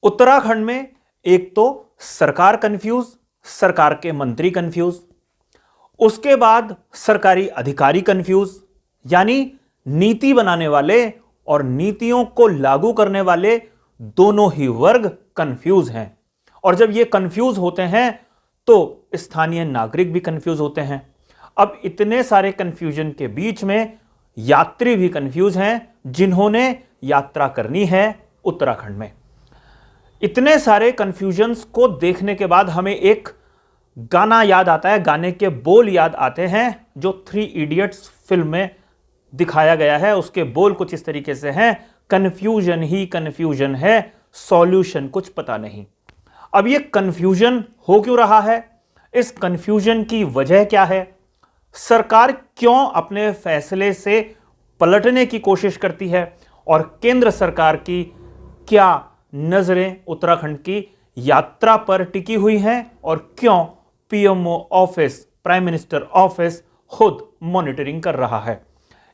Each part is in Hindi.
उत्तराखंड में एक तो सरकार कंफ्यूज, सरकार के मंत्री कंफ्यूज, उसके बाद सरकारी अधिकारी कंफ्यूज, यानी नीति बनाने वाले और नीतियों को लागू करने वाले दोनों ही वर्ग कंफ्यूज हैं। और जब ये कंफ्यूज होते हैं तो स्थानीय नागरिक भी कंफ्यूज होते हैं। अब इतने सारे कंफ्यूजन के बीच में यात्री भी कंफ्यूज हैं जिन्होंने यात्रा करनी है उत्तराखंड में। इतने सारे कंफ्यूजन्स को देखने के बाद हमें एक गाना याद आता है, गाने के बोल याद आते हैं जो 3 इडियट्स फिल्म में दिखाया गया है। उसके बोल कुछ इस तरीके से हैं, कंफ्यूजन ही कंफ्यूजन है, सॉल्यूशन कुछ पता नहीं। अब ये कंफ्यूजन हो क्यों रहा है? इस कंफ्यूजन की वजह क्या है? सरकार क्यों अपने फैसले से पलटने की कोशिश करती है? और केंद्र सरकार की क्या नजरें उत्तराखंड की यात्रा पर टिकी हुई हैं? और क्यों PMO office, prime minister office खुद मॉनिटरिंग कर रहा है?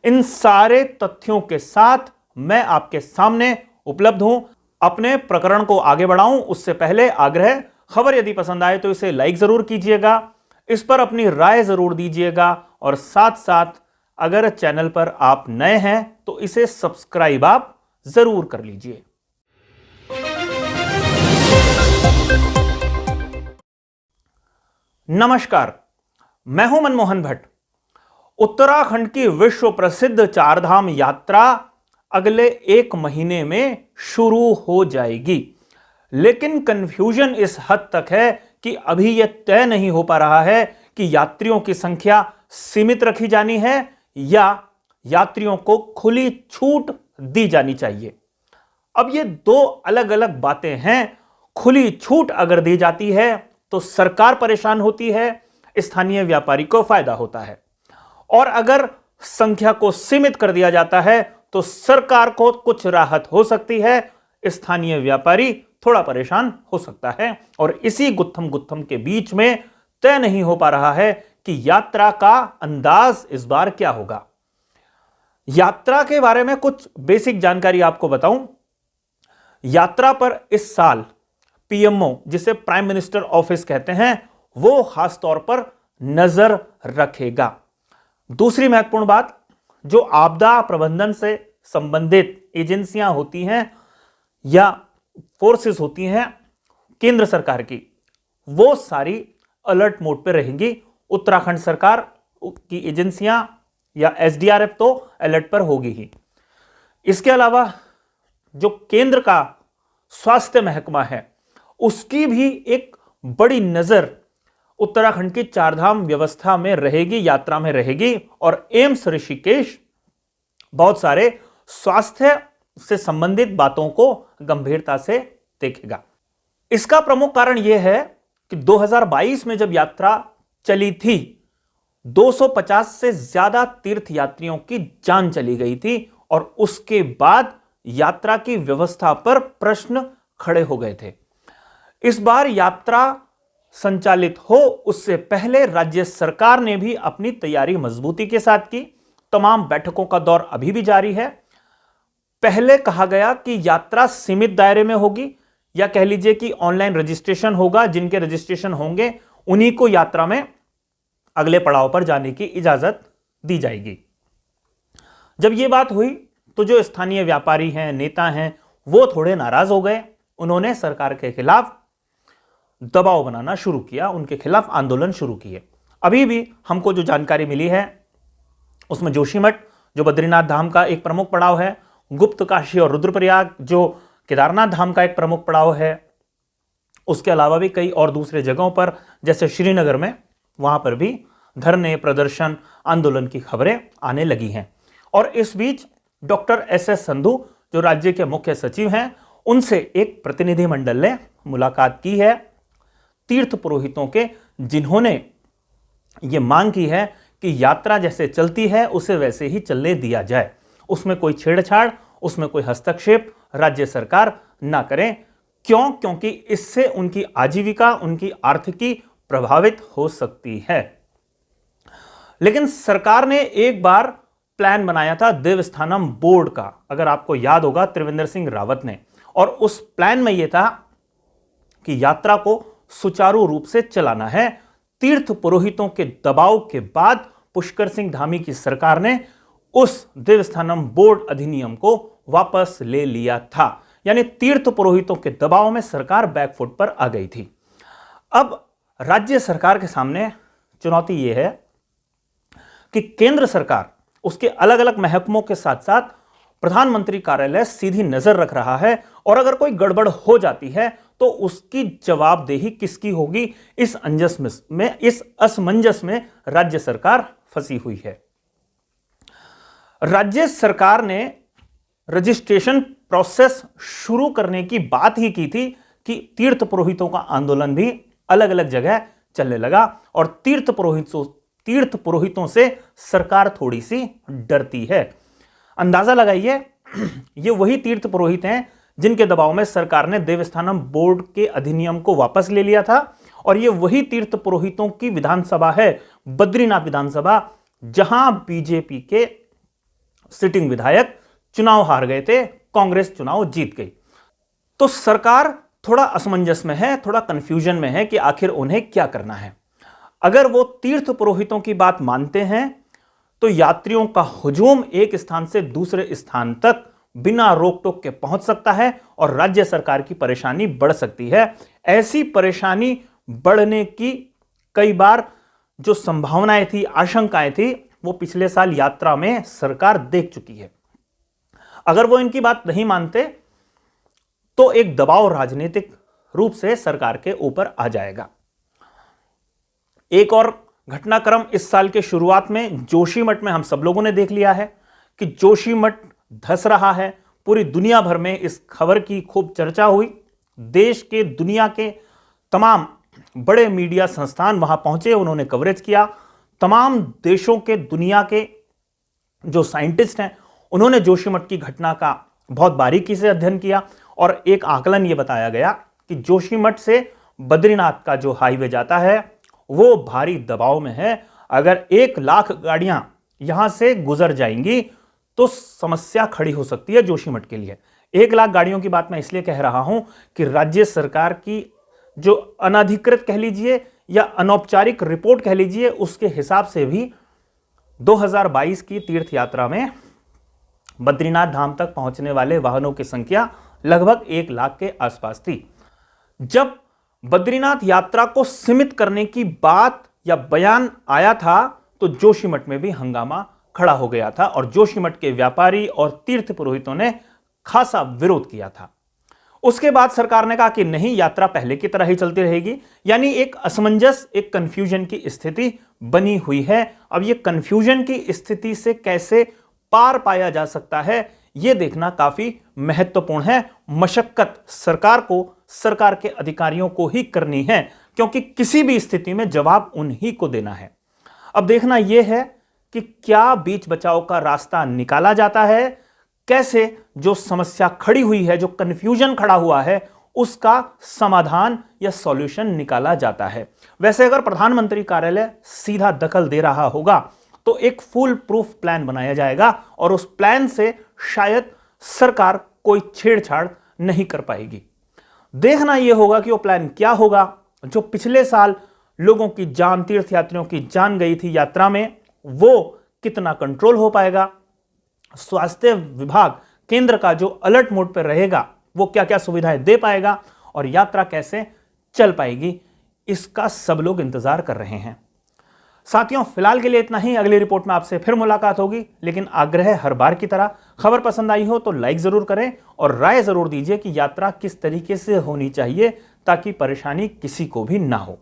इन सारे तथ्यों के साथ मैं आपके सामने उपलब्ध हूं। अपने प्रकरण को आगे बढ़ाऊं उससे पहले आग्रह, खबर यदि पसंद आए तो इसे लाइक जरूर कीजिएगा, इस पर अपनी राय जरूर दीजिएगा और साथ साथ अगर चैनल पर आप नए हैं तो इसे सब्सक्राइब आप जरूर कर लीजिए। नमस्कार, मैं हूं मनमोहन भट्ट। उत्तराखंड की विश्व प्रसिद्ध चारधाम यात्रा अगले 1 महीने में शुरू हो जाएगी, लेकिन कंफ्यूजन इस हद तक है कि अभी यह तय नहीं हो पा रहा है कि यात्रियों की संख्या सीमित रखी जानी है या यात्रियों को खुली छूट दी जानी चाहिए। अब ये 2 अलग अलग बातें हैं। खुली छूट अगर दी जाती है तो सरकार परेशान होती है, स्थानीय व्यापारी को फायदा होता है, और अगर संख्या को सीमित कर दिया जाता है तो सरकार को कुछ राहत हो सकती है, स्थानीय व्यापारी थोड़ा परेशान हो सकता है। और इसी गुत्थम के बीच में तय नहीं हो पा रहा है कि यात्रा का अंदाज इस बार क्या होगा। यात्रा के बारे में कुछ बेसिक जानकारी आपको बताऊं। यात्रा पर इस साल पीएमओ, जिसे प्राइम मिनिस्टर ऑफिस कहते हैं, वो खास तौर पर नजर रखेगा। दूसरी महत्वपूर्ण बात, जो आपदा प्रबंधन से संबंधित एजेंसियां होती हैं या फोर्सेस होती हैं केंद्र सरकार की, वो सारी अलर्ट मोड पर रहेंगी। उत्तराखंड सरकार की एजेंसियां या एसडीआरएफ तो अलर्ट पर होगी ही। इसके अलावा जो केंद्र का स्वास्थ्य महकमा है उसकी भी एक बड़ी नजर उत्तराखंड की चारधाम व्यवस्था में रहेगी, यात्रा में रहेगी। और एम्स ऋषिकेश बहुत सारे स्वास्थ्य से संबंधित बातों को गंभीरता से देखेगा। इसका प्रमुख कारण यह है कि 2022 में जब यात्रा चली थी, 250 से ज्यादा तीर्थ यात्रियों की जान चली गई थी और उसके बाद यात्रा की व्यवस्था पर प्रश्न खड़े हो गए थे। इस बार यात्रा संचालित हो उससे पहले राज्य सरकार ने भी अपनी तैयारी मजबूती के साथ की। तमाम बैठकों का दौर अभी भी जारी है। पहले कहा गया कि यात्रा सीमित दायरे में होगी, या कह लीजिए कि ऑनलाइन रजिस्ट्रेशन होगा। जिनके रजिस्ट्रेशन होंगे उन्हीं को यात्रा में अगले पड़ाव पर जाने की इजाजत दी जाएगी। जब यह बात हुई तो जो स्थानीय व्यापारी हैं, नेता हैं, वो थोड़े नाराज हो गए। उन्होंने सरकार के खिलाफ दबाव बनाना शुरू किया, उनके खिलाफ आंदोलन शुरू किए। अभी भी हमको जो जानकारी मिली है उसमें जोशीमठ, जो बद्रीनाथ धाम का एक प्रमुख पड़ाव है, गुप्त काशी और रुद्रप्रयाग जो केदारनाथ धाम का एक प्रमुख पड़ाव है, उसके अलावा भी कई और दूसरे जगहों पर जैसे श्रीनगर में, वहां पर भी धरने, प्रदर्शन, आंदोलन की खबरें आने लगी हैं। और इस बीच डॉक्टर एस संधू जो राज्य के मुख्य सचिव हैं, उनसे एक प्रतिनिधिमंडल ने मुलाकात की है तीर्थ पुरोहितों के, जिन्होंने यह मांग की है कि यात्रा जैसे चलती है उसे वैसे ही चलने दिया जाए, उसमें कोई छेड़छाड़, उसमें कोई हस्तक्षेप राज्य सरकार ना करें। क्यों? क्योंकि इससे उनकी आजीविका, उनकी आर्थिकी प्रभावित हो सकती है। लेकिन सरकार ने एक बार प्लान बनाया था देवस्थानम बोर्ड का, अगर आपको याद होगा, त्रिवेंद्र सिंह रावत ने, और उस प्लान में यह था कि यात्रा को सुचारू रूप से चलाना है। तीर्थ पुरोहितों के दबाव के बाद पुष्कर सिंह धामी की सरकार ने उस देवस्थानम बोर्ड अधिनियम को वापस ले लिया था। यानी तीर्थ पुरोहितों के दबाव में सरकार बैकफुट पर आ गई थी। अब राज्य सरकार के सामने चुनौती यह है कि केंद्र सरकार उसके अलग अलग महकमों के साथ साथ प्रधानमंत्री कार्यालय सीधी नजर रख रहा है, और अगर कोई गड़बड़ हो जाती है तो उसकी जवाबदेही किसकी होगी, इस असमंजस में राज्य सरकार फंसी हुई है। राज्य सरकार ने रजिस्ट्रेशन प्रोसेस शुरू करने की बात ही की थी कि तीर्थ पुरोहितों का आंदोलन भी अलग अलग जगह चलने लगा, और तीर्थ पुरोहितों से सरकार थोड़ी सी डरती है। अंदाजा लगाइए, ये वही तीर्थ पुरोहित हैं जिनके दबाव में सरकार ने देवस्थानम बोर्ड के अधिनियम को वापस ले लिया था, और ये वही तीर्थ पुरोहितों की विधानसभा है, बद्रीनाथ विधानसभा, जहां बीजेपी के सिटिंग विधायक चुनाव हार गए थे, कांग्रेस चुनाव जीत गई। तो सरकार थोड़ा असमंजस में है, थोड़ा कंफ्यूजन में है कि आखिर उन्हें क्या करना है। अगर वो तीर्थ पुरोहितों की बात मानते हैं तो यात्रियों का हुजूम एक स्थान से दूसरे स्थान तक बिना रोक टोक के पहुंच सकता है और राज्य सरकार की परेशानी बढ़ सकती है। ऐसी परेशानी बढ़ने की कई बार जो संभावनाएं थी, आशंकाएं थी, वो पिछले साल यात्रा में सरकार देख चुकी है। अगर वो इनकी बात नहीं मानते तो एक दबाव राजनीतिक रूप से सरकार के ऊपर आ जाएगा। एक और घटनाक्रम इस साल के शुरुआत में जोशीमठ में हम सब लोगों ने देख लिया है कि जोशीमठ धंस रहा है। पूरी दुनिया भर में इस खबर की खूब चर्चा हुई। देश के, दुनिया के तमाम बड़े मीडिया संस्थान वहां पहुंचे, उन्होंने कवरेज किया। तमाम देशों के, दुनिया के जो साइंटिस्ट हैं, उन्होंने जोशीमठ की घटना का बहुत बारीकी से अध्ययन किया, और एक आकलन यह बताया गया कि जोशीमठ से बद्रीनाथ का जो हाईवे जाता है वो भारी दबाव में है। अगर 1 लाख गाड़ियां यहां से गुजर जाएंगी तो समस्या खड़ी हो सकती है जोशीमठ के लिए। 1 लाख गाड़ियों की बात मैं इसलिए कह रहा हूं कि राज्य सरकार की जो अनधिकृत कह लीजिए या अनौपचारिक रिपोर्ट कह लीजिए, उसके हिसाब से भी 2022 की तीर्थ यात्रा में बद्रीनाथ धाम तक पहुंचने वाले वाहनों की संख्या लगभग 1 लाख के आसपास थी। जब बद्रीनाथ यात्रा को सीमित करने की बात या बयान आया था तो जोशीमठ में भी हंगामा खड़ा हो गया था, और जोशीमठ के व्यापारी और तीर्थ पुरोहितों ने खासा विरोध किया था। उसके बाद सरकार ने कहा कि नहीं, यात्रा पहले की तरह ही चलती रहेगी। यानी एक असमंजस, एक कंफ्यूजन की स्थिति बनी हुई है। अब ये कंफ्यूजन की स्थिति से कैसे पार पाया जा सकता है, यह देखना काफी महत्वपूर्ण है। मशक्कत सरकार को, सरकार के अधिकारियों को ही करनी है, क्योंकि किसी भी स्थिति में जवाब उन्हीं को देना है। अब देखना यह है कि क्या बीच बचाव का रास्ता निकाला जाता है, कैसे जो समस्या खड़ी हुई है, जो कंफ्यूजन खड़ा हुआ है, उसका समाधान या सॉल्यूशन निकाला जाता है। वैसे अगर प्रधानमंत्री कार्यालय सीधा दखल दे रहा होगा तो एक फुल प्रूफ प्लान बनाया जाएगा, और उस प्लान से शायद सरकार कोई छेड़छाड़ नहीं कर पाएगी। देखना यह होगा कि वो प्लान क्या होगा। जो पिछले साल लोगों की जान, तीर्थयात्रियों की जान गई थी यात्रा में, वो कितना कंट्रोल हो पाएगा। स्वास्थ्य विभाग केंद्र का जो अलर्ट मोड पर रहेगा, वो क्या क्या सुविधाएं दे पाएगा, और यात्रा कैसे चल पाएगी, इसका सब लोग इंतजार कर रहे हैं। साथियों, फिलहाल के लिए इतना ही। अगली रिपोर्ट में आपसे फिर मुलाकात होगी, लेकिन आग्रह है हर बार की तरह, खबर पसंद आई हो तो लाइक जरूर करें और राय जरूर दीजिए कि यात्रा किस तरीके से होनी चाहिए ताकि परेशानी किसी को भी ना हो।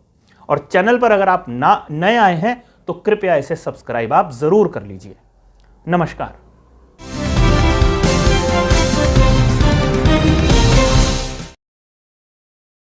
और चैनल पर अगर आप नए आए हैं तो कृपया इसे सब्सक्राइब आप जरूर कर लीजिए। नमस्कार।